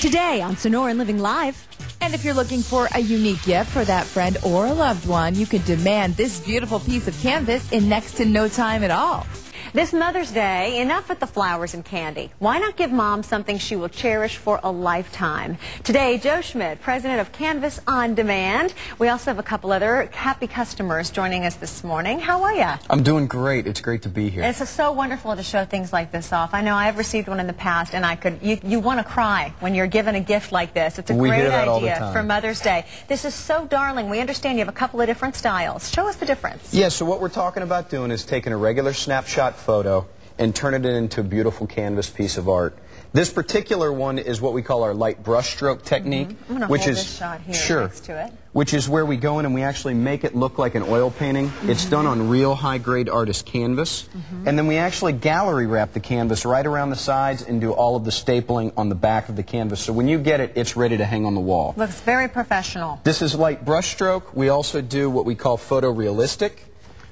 today on Sonora and Living Live. And if you're looking for a unique gift for that friend or a loved one, you can demand this beautiful piece of canvas in next to no time at all. This Mother's Day, enough with the flowers and candy. Why not give Mom something she will cherish for a lifetime? Today, Joe Schmidt, president of Canvas On Demand. We also have a couple other happy customers joining us this morning. How are you? I'm doing great. It's great to be here. It's so wonderful to show things like this off. I know I've received one in the past, and you want to cry when you're given a gift like this. It's a great idea for Mother's Day. This is so darling. We understand you have a couple of different styles. Show us the difference. Yeah, so what we're talking about doing is taking a regular snapshot photo and turning it into a beautiful canvas piece of art. This particular one is what we call our light brushstroke technique, which is this shot here next to it. Which is where we go in and we actually make it look like an oil painting. It's done on real high-grade artist canvas, and then we actually gallery wrap the canvas right around the sides and do all of the stapling on the back of the canvas. So when you get it, it's ready to hang on the wall. Looks very professional. This is light brushstroke. We also do what we call photorealistic,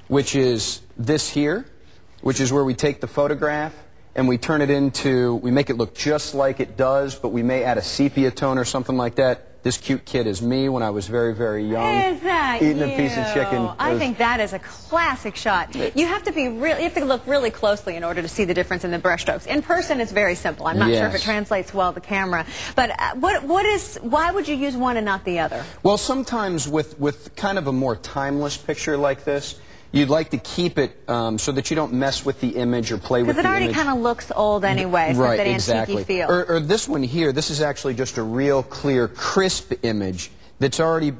which is this here, which is where we take the photograph and we turn it into, we make it look just like it does, but we may add a sepia tone or something like that. This cute kid is me when I was very, very young. Is that eating you? A piece of chicken. I think that is a classic shot. You have to look really closely in order to see the difference in the brushstrokes. In person, it's very simple. I'm not sure if it translates well to camera. But why would you use one and not the other? Well, sometimes with kind of a more timeless picture like this, you'd like to keep it so that you don't mess with the image or play with the image. Because it already kind of looks old anyway. It's right, that exactly. feel. Or this one here, this is actually just a real clear, crisp image that's already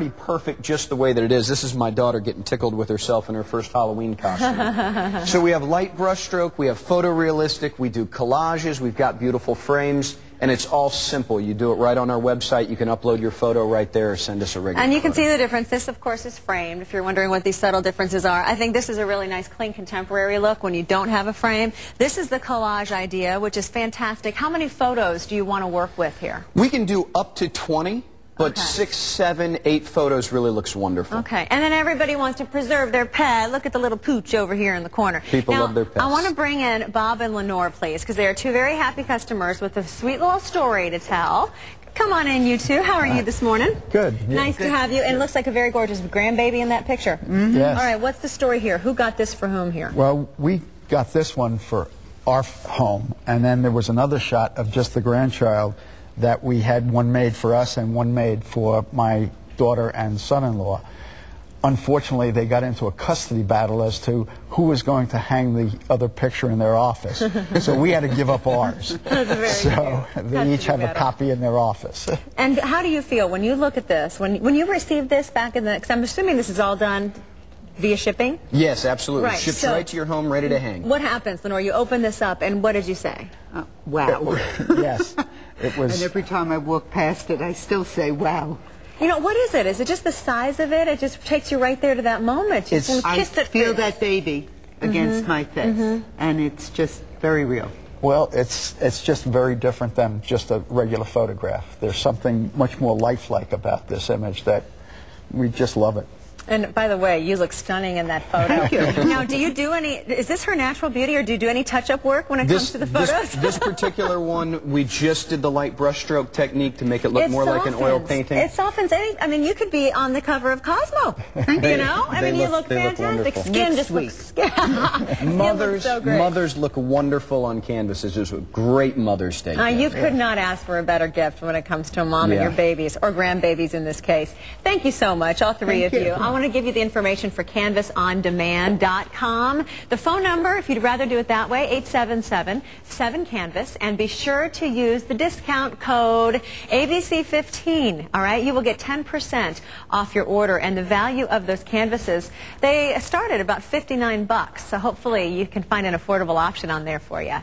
perfect just the way that it is. This is my daughter getting tickled with herself in her first Halloween costume. So we have light brushstroke, we have photorealistic, we do collages, we've got beautiful frames. And it's all simple. You do it right on our website. You can upload your photo right there or send us a regular And you can photo. see the difference. This, of course, is framed, if you're wondering what these subtle differences are. I think this is a really nice, clean, contemporary look when you don't have a frame. This is the collage idea, which is fantastic. How many photos do you want to work with here? We can do up to 20. But 6, 7, 8 photos really looks wonderful. Okay, and then everybody wants to preserve their pet. Look at the little pooch over here in the corner. People love their pets. I want to bring in Bob and Lenore, please, because they are two very happy customers with a sweet little story to tell. Come on in, you two. How are you this morning? Good. Yeah. Nice to have you. And it looks like a very gorgeous grandbaby in that picture. Yes. All right, what's the story here? Who got this for whom here? Well, we got this one for our home, and then there was another shot of just the grandchild that we had one made for us and one made for my daughter and son-in-law. Unfortunately, they got into a custody battle as to who was going to hang the other picture in their office. So we had to give up ours. So they each have a copy in their office. And how do you feel when you look at this? When you received this back in the... Because I'm assuming this is all done via shipping? Yes, absolutely. Right. Ships right to your home, ready to hang. What happens, Lenore? You open this up, and what did you say? Wow. Yes. It was. And every time I walk past it, I still say, wow. You know, what is it? Is it just the size of it? It just takes you right there to that moment. You can I kiss it. feel that baby against my face, and it's just very real. Well, it's just very different than just a regular photograph. There's something much more lifelike about this image that we just love it. And by the way, you look stunning in that photo. Thank you. Now, do you do any, is this her natural beauty, or do you do any touch-up work when it comes to the photos? This particular one, we just did the light brushstroke technique to make it look more like an oil painting. It softens any, I mean, you could be on the cover of Cosmo, you know? I mean, you look fantastic. Skin just looks, Mothers look wonderful on canvas. It's just a great Mother's Day gift. You could not ask for a better gift when it comes to a mom and your babies, or grandbabies in this case. Thank you so much, all three of you. I want to give you the information for CanvasOnDemand.com. The phone number, if you'd rather do it that way, 877-7CANVAS, and be sure to use the discount code ABC15. All right, you will get 10% off your order, and the value of those canvases, they start at about $59, so hopefully you can find an affordable option on there for you.